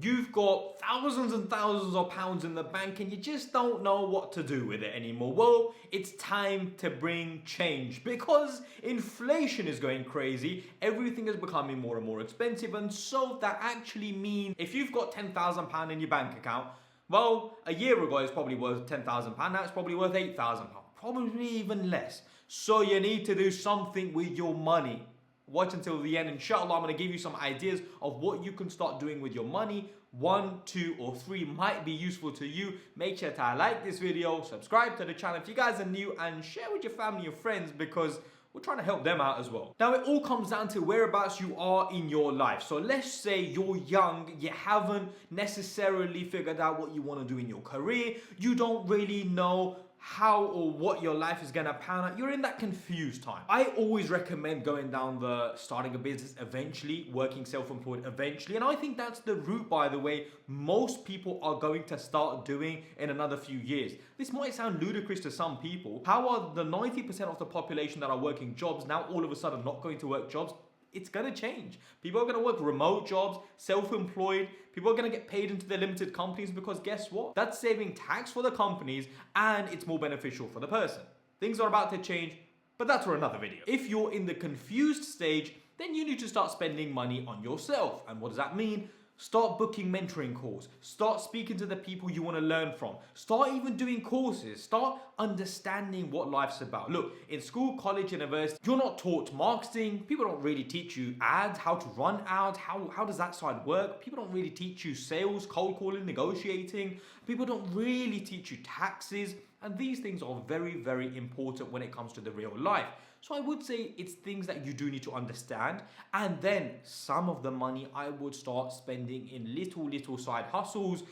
You've got thousands and thousands of pounds in the bank and you just don't know what to do with it anymore. Well, it's time to bring change because inflation is going crazy. Everything is becoming more and more expensive. And so that actually means if you've got £10,000 in your bank account, well, a year ago it's probably worth £10,000. Now it's probably worth £8,000. Probably even less. So you need to do something with your money. Watch until the end. Inshallah, I'm going to give you some ideas of what you can start doing with your money. 1, 2, or 3 might be useful to you. Make sure to like this video, subscribe to the channel if you guys are new, and share with your family and friends because we're trying to help them out as well. Now, it all comes down to whereabouts you are in your life. So let's say you're young, you haven't necessarily figured out what you want to do in your career. You don't really know how or what your life is gonna pan out. You're in that confused time. I always recommend going down the starting a business eventually, working self-employed eventually, and I think that's the route, by the way, most people are going to start doing in another few years. This might sound ludicrous to some people. How are the 90% of the population that are working jobs now all of a sudden not going to work jobs? It's going to change. People are going to work remote jobs, self-employed. People are going to get paid into their limited companies because guess what? That's saving tax for the companies and it's more beneficial for the person. Things are about to change, but that's for another video. If you're in the confused stage, then you need to start spending money on yourself. And what does that mean? Start booking mentoring calls. Start speaking to the people you want to learn from. Start even doing courses. Start understanding what life's about. Look, in school, college, university, you're not taught marketing. People don't really teach you ads, how to run ads, how does that side work. People don't really teach you sales, cold calling, negotiating. People don't really teach you taxes. And these things are very, very important when it comes to the real life. So I would say it's things that you do need to understand. And then some of the money I would start spending in little side hustles.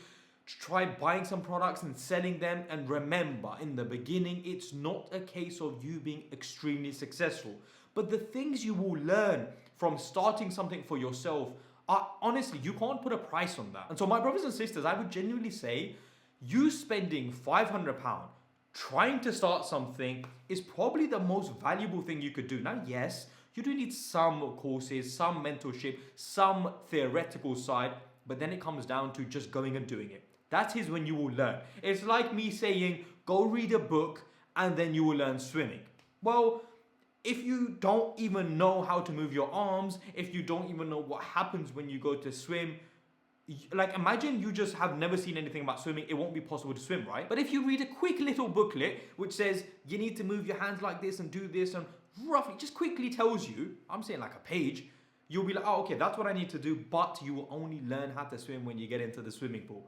Try buying some products and selling them. And remember, in the beginning, it's not a case of you being extremely successful. But the things you will learn from starting something for yourself are, honestly, you can't put a price on that. And so my brothers and sisters, I would genuinely say you spending £500 trying to start something is probably the most valuable thing you could do. Now, yes, you do need some courses, some mentorship, some theoretical side, but then it comes down to just going and doing it. That is when you will learn. It's like me saying, go read a book and then you will learn swimming. Well, if you don't even know how to move your arms, if you don't even know what happens when you go to swim, like imagine you just have never seen anything about swimming, it won't be possible to swim, right? But if you read a quick little booklet which says you need to move your hands like this and do this and roughly just quickly tells you, I'm saying like a page, you'll be like, oh, okay, that's what I need to do, but you will only learn how to swim when you get into the swimming pool.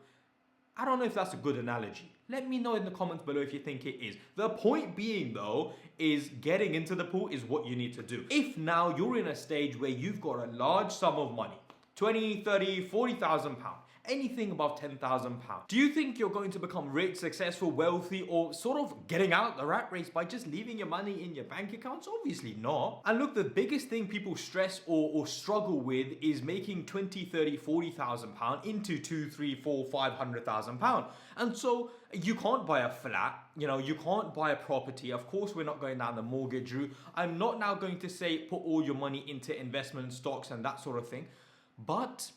I don't know if that's a good analogy. Let me know in the comments below if you think it is. The point being though, is getting into the pool is what you need to do. If now you're in a stage where you've got a large sum of money, 20, 30, 40,000 pounds, anything above 10,000 pounds. Do you think you're going to become rich, successful, wealthy, or sort of getting out the rat race by just leaving your money in your bank accounts? Obviously not. And look, the biggest thing people stress or struggle with is making 20, 30, 40,000 pounds into 2, 3, 4, 500,000 pounds. And so you can't buy a flat, you can't buy a property. Of course, we're not going down the mortgage route. I'm not now going to say put all your money into investment stocks and that sort of thing. But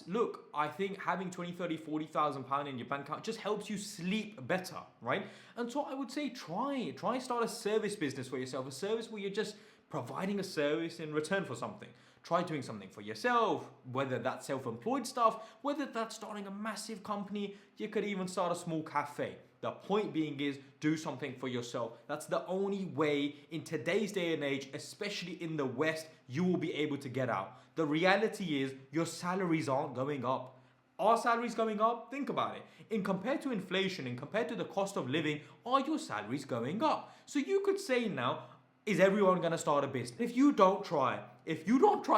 look, I think having 20, 30, 40,000 pounds in your bank account just helps you sleep better, right? And so I would say try start a service business for yourself, a service where you're just providing a service in return for something. Try doing something for yourself, whether that's self-employed stuff, whether that's starting a massive company, you could even start a small cafe. The point being is do something for yourself. That's the only way in today's day and age, especially in the West, you will be able to get out. The reality is your salaries aren't going up. Are salaries going up? Think about it. In compared to inflation, in compared to the cost of living, are your salaries going up? So you could say now, is everyone going to start a business? If you don't try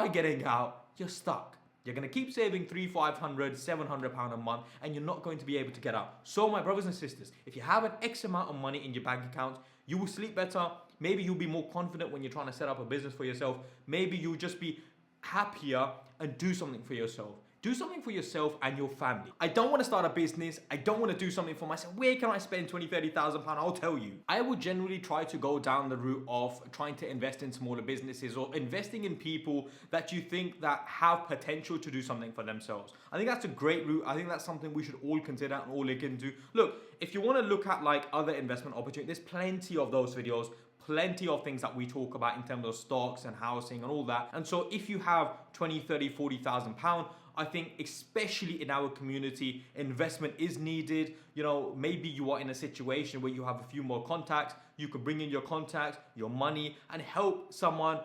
getting out, you're stuck. You're going to keep saving 300, 500, 700 pounds a month and you're not going to be able to get out. So my brothers and sisters, if you have an X amount of money in your bank account, you will sleep better. Maybe you'll be more confident when you're trying to set up a business for yourself. Maybe you'll just be happier and do something for yourself. Do something for yourself and your family. I don't want to start a business. I don't want to do something for myself. Where can I spend 20, 30,000 pounds? I'll tell you. I would generally try to go down the route of trying to invest in smaller businesses or investing in people that you think that have potential to do something for themselves. I think that's a great route. I think that's something we should all consider and all look into. Look, if you want to look at like other investment opportunities, there's plenty of those videos. Plenty of things that we talk about in terms of stocks and housing and all that. And so if you have 20, 30, 40,000 pounds, I think especially in our community, investment is needed. You know, maybe you are in a situation where you have a few more contacts. You could bring in your contacts, your money, and help someone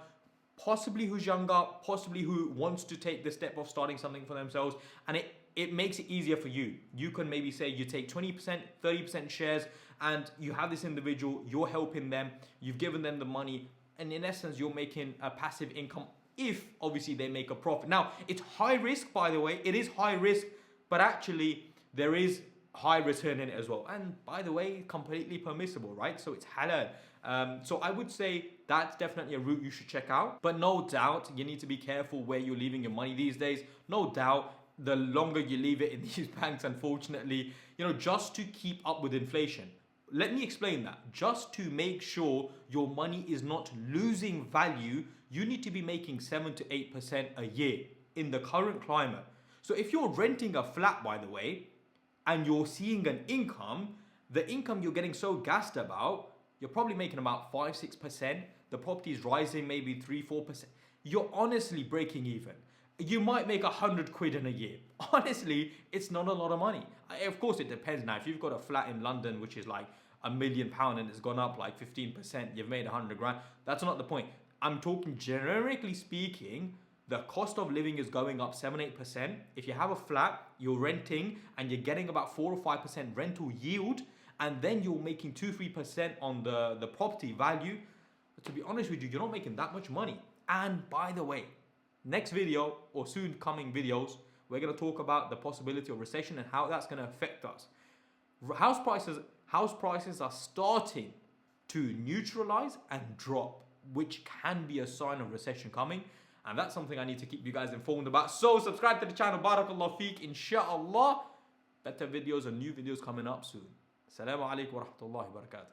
possibly who's younger, possibly who wants to take the step of starting something for themselves. And it makes it easier for you. You can maybe say you take 20%, 30% shares, and you have this individual, you're helping them, you've given them the money, and in essence, you're making a passive income if obviously they make a profit. Now, it's high risk, by the way, it is high risk, but actually there is high return in it as well. And by the way, completely permissible, right? So it's halal. So I would say that's definitely a route you should check out. But no doubt, you need to be careful where you're leaving your money these days. No doubt, the longer you leave it in these banks, unfortunately, you know, just to keep up with inflation. Let me explain that. Just to make sure your money is not losing value, you need to be making 7 to 8% a year in the current climate. So if you're renting a flat, by the way, and you're seeing an income, the income you're getting so gassed about, you're probably making about 5, 6%. The property is rising maybe 3, 4%. You're honestly breaking even. You might make 100 quid in a year. Honestly, it's not a lot of money. Of course, it depends now. If you've got a flat in London, which is like £1 million and it's gone up like 15%, you've made 100 grand. That's not the point. I'm talking generically speaking, the cost of living is going up 7, 8%. If you have a flat, you're renting and you're getting about 4 or 5% rental yield, and then you're making 2, 3% on the property value. To be honest with you, you're not making that much money. And by the way, next video or soon coming videos, we're going to talk about the possibility of recession and how that's going to affect us. House prices are starting to neutralize and drop, which can be a sign of recession coming. And that's something I need to keep you guys informed about. So subscribe to the channel. Barakallah feek. Inshallah, better videos and new videos coming up soon. Assalamu alaikum wa rahmatullahi wa barakatuh.